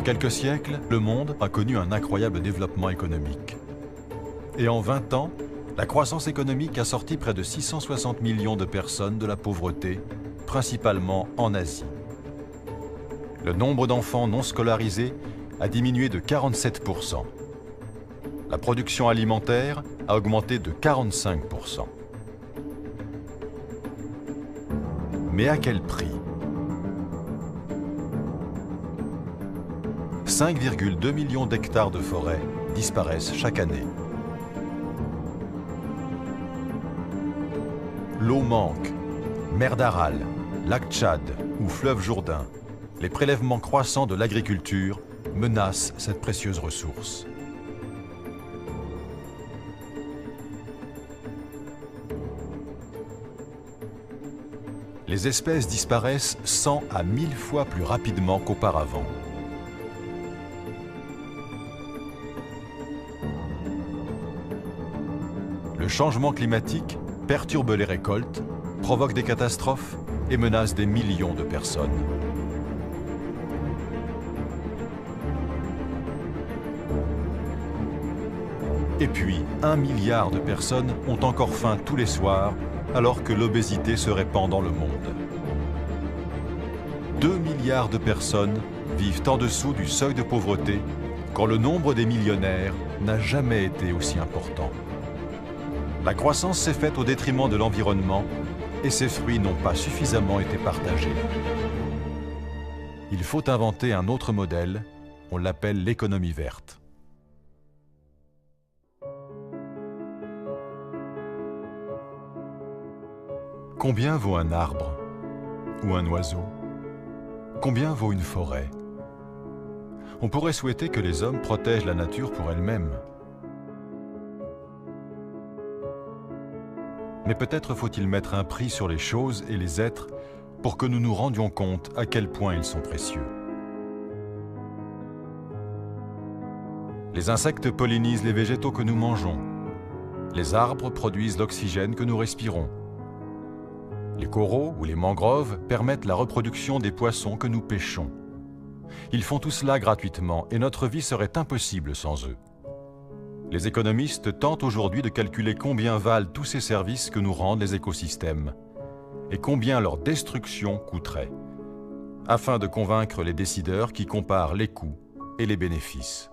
quelques siècles, le monde a connu un incroyable développement économique. Et en 20 ans, la croissance économique a sorti près de 660 millions de personnes de la pauvreté, principalement en Asie. Le nombre d'enfants non scolarisés a diminué de 47%. La production alimentaire a augmenté de 45%. Mais à quel prix ? 5,2 millions d'hectares de forêt disparaissent chaque année. L'eau manque. Mer d'Aral, lac Tchad ou fleuve Jourdain, les prélèvements croissants de l'agriculture menacent cette précieuse ressource. Les espèces disparaissent 100 à 1000 fois plus rapidement qu'auparavant. Le changement climatique perturbe les récoltes, provoque des catastrophes et menace des millions de personnes. Et puis, 1 milliard de personnes ont encore faim tous les soirs, alors que l'obésité se répand dans le monde. 2 milliards de personnes vivent en dessous du seuil de pauvreté, quand le nombre des millionnaires n'a jamais été aussi important. La croissance s'est faite au détriment de l'environnement et ses fruits n'ont pas suffisamment été partagés. Il faut inventer un autre modèle, on l'appelle l'économie verte. Combien vaut un arbre ou un oiseau? Combien vaut une forêt? On pourrait souhaiter que les hommes protègent la nature pour elle-même. Mais peut-être faut-il mettre un prix sur les choses et les êtres pour que nous nous rendions compte à quel point ils sont précieux. Les insectes pollinisent les végétaux que nous mangeons. Les arbres produisent l'oxygène que nous respirons. Les coraux ou les mangroves permettent la reproduction des poissons que nous pêchons. Ils font tout cela gratuitement et notre vie serait impossible sans eux. Les économistes tentent aujourd'hui de calculer combien valent tous ces services que nous rendent les écosystèmes et combien leur destruction coûterait, afin de convaincre les décideurs qui comparent les coûts et les bénéfices.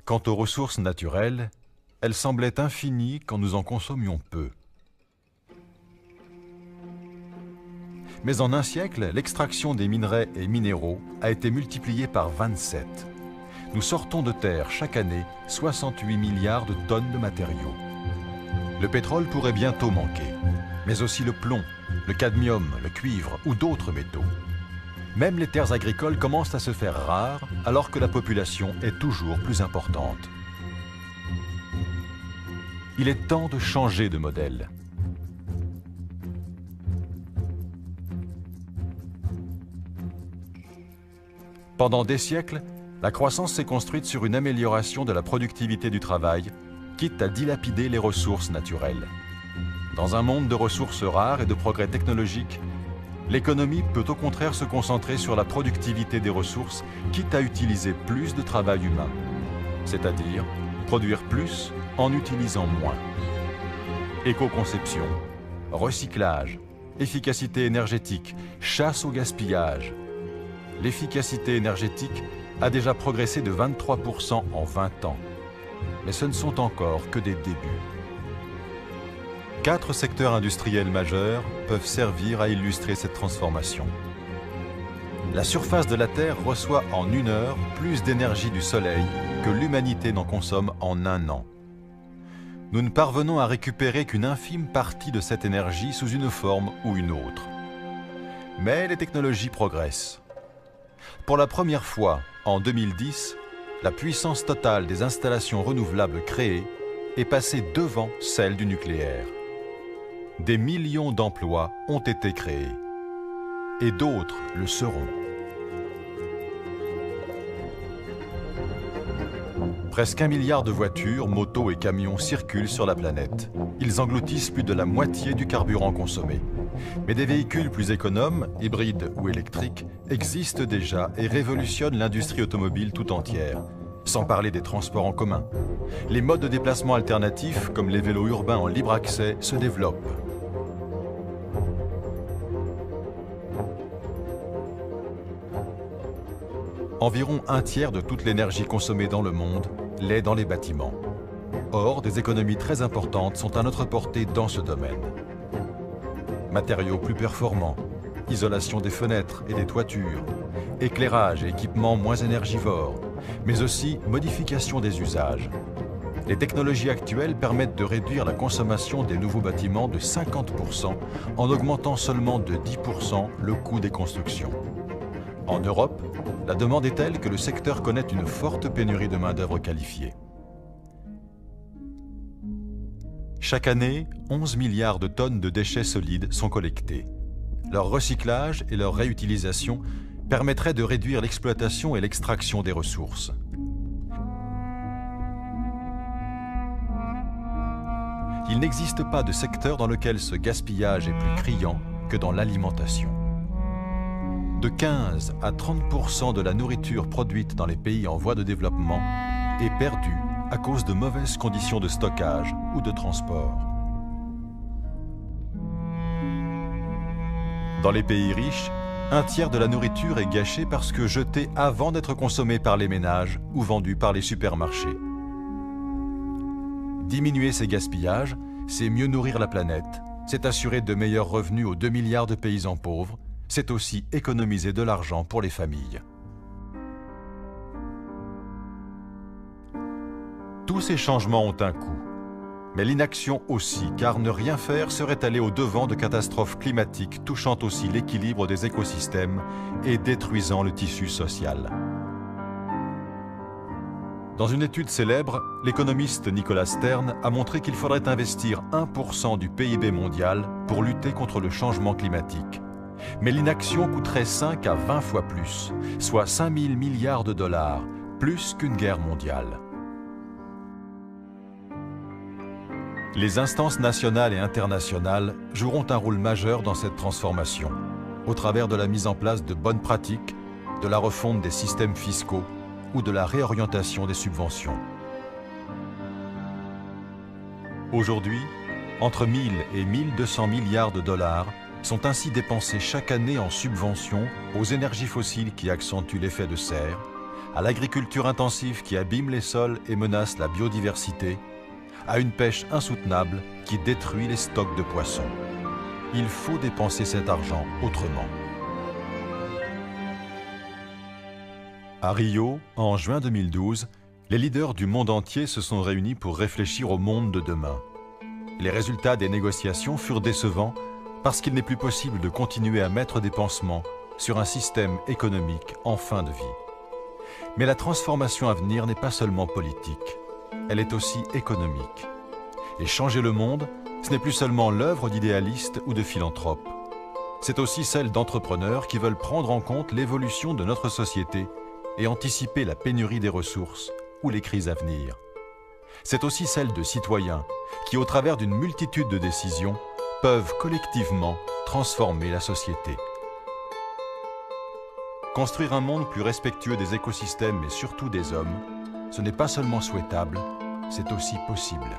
Quant aux ressources naturelles, elles semblaient infinies quand nous en consommions peu. Mais en un siècle, l'extraction des minerais et minéraux a été multipliée par 27. Nous sortons de terre chaque année 68 milliards de tonnes de matériaux. Le pétrole pourrait bientôt manquer, mais aussi le plomb, le cadmium, le cuivre ou d'autres métaux. Même les terres agricoles commencent à se faire rares alors que la population est toujours plus importante. Il est temps de changer de modèle. Pendant des siècles, la croissance s'est construite sur une amélioration de la productivité du travail, quitte à dilapider les ressources naturelles. Dans un monde de ressources rares et de progrès technologiques, l'économie peut au contraire se concentrer sur la productivité des ressources, quitte à utiliser plus de travail humain, c'est-à-dire produire plus en utilisant moins. Éco-conception, recyclage, efficacité énergétique, chasse au gaspillage. L'efficacité énergétique a déjà progressé de 23% en 20 ans, mais ce ne sont encore que des débuts. 4 secteurs industriels majeurs peuvent servir à illustrer cette transformation. La surface de la Terre reçoit en 1 heure plus d'énergie du Soleil que l'humanité n'en consomme en 1 an. Nous ne parvenons à récupérer qu'une infime partie de cette énergie sous une forme ou une autre. Mais les technologies progressent. Pour la première fois, en 2010, la puissance totale des installations renouvelables créées est passée devant celle du nucléaire. Des millions d'emplois ont été créés, et d'autres le seront. Presque 1 milliard de voitures, motos et camions circulent sur la planète. Ils engloutissent plus de la moitié du carburant consommé. Mais des véhicules plus économes, hybrides ou électriques, existent déjà et révolutionnent l'industrie automobile tout entière. Sans parler des transports en commun. Les modes de déplacement alternatifs, comme les vélos urbains en libre accès, se développent. Environ un tiers de toute l'énergie consommée dans le monde l'est dans les bâtiments. Or, des économies très importantes sont à notre portée dans ce domaine. Matériaux plus performants, isolation des fenêtres et des toitures, éclairage et équipements moins énergivores, mais aussi modification des usages. Les technologies actuelles permettent de réduire la consommation des nouveaux bâtiments de 50% en augmentant seulement de 10% le coût des constructions. En Europe, la demande est telle que le secteur connaît une forte pénurie de main-d'œuvre qualifiée. Chaque année, 11 milliards de tonnes de déchets solides sont collectés. Leur recyclage et leur réutilisation permettraient de réduire l'exploitation et l'extraction des ressources. Il n'existe pas de secteur dans lequel ce gaspillage est plus criant que dans l'alimentation. De 15 à 30% de la nourriture produite dans les pays en voie de développement est perdue à cause de mauvaises conditions de stockage ou de transport. Dans les pays riches, un tiers de la nourriture est gâchée parce que jetée avant d'être consommée par les ménages ou vendue par les supermarchés. Diminuer ces gaspillages, c'est mieux nourrir la planète, c'est assurer de meilleurs revenus aux 2 milliards de paysans pauvres, c'est aussi économiser de l'argent pour les familles. Tous ces changements ont un coût, mais l'inaction aussi, car ne rien faire serait aller au-devant de catastrophes climatiques touchant aussi l'équilibre des écosystèmes et détruisant le tissu social. Dans une étude célèbre, l'économiste Nicolas Stern a montré qu'il faudrait investir 1% du PIB mondial pour lutter contre le changement climatique. Mais l'inaction coûterait 5 à 20 fois plus, soit 5 000 milliards de dollars, plus qu'une guerre mondiale. Les instances nationales et internationales joueront un rôle majeur dans cette transformation, au travers de la mise en place de bonnes pratiques, de la refonte des systèmes fiscaux ou de la réorientation des subventions. Aujourd'hui, entre 1 000 et 1 200 milliards de dollars sont ainsi dépensés chaque année en subventions aux énergies fossiles qui accentuent l'effet de serre, à l'agriculture intensive qui abîme les sols et menace la biodiversité, à une pêche insoutenable qui détruit les stocks de poissons. Il faut dépenser cet argent autrement. À Rio, en juin 2012, les leaders du monde entier se sont réunis pour réfléchir au monde de demain. Les résultats des négociations furent décevants parce qu'il n'est plus possible de continuer à mettre des pansements sur un système économique en fin de vie. Mais la transformation à venir n'est pas seulement politique, elle est aussi économique. Et changer le monde, ce n'est plus seulement l'œuvre d'idéalistes ou de philanthropes. C'est aussi celle d'entrepreneurs qui veulent prendre en compte l'évolution de notre société et anticiper la pénurie des ressources ou les crises à venir. C'est aussi celle de citoyens qui, au travers d'une multitude de décisions, peuvent collectivement transformer la société. Construire un monde plus respectueux des écosystèmes et surtout des hommes, ce n'est pas seulement souhaitable, c'est aussi possible.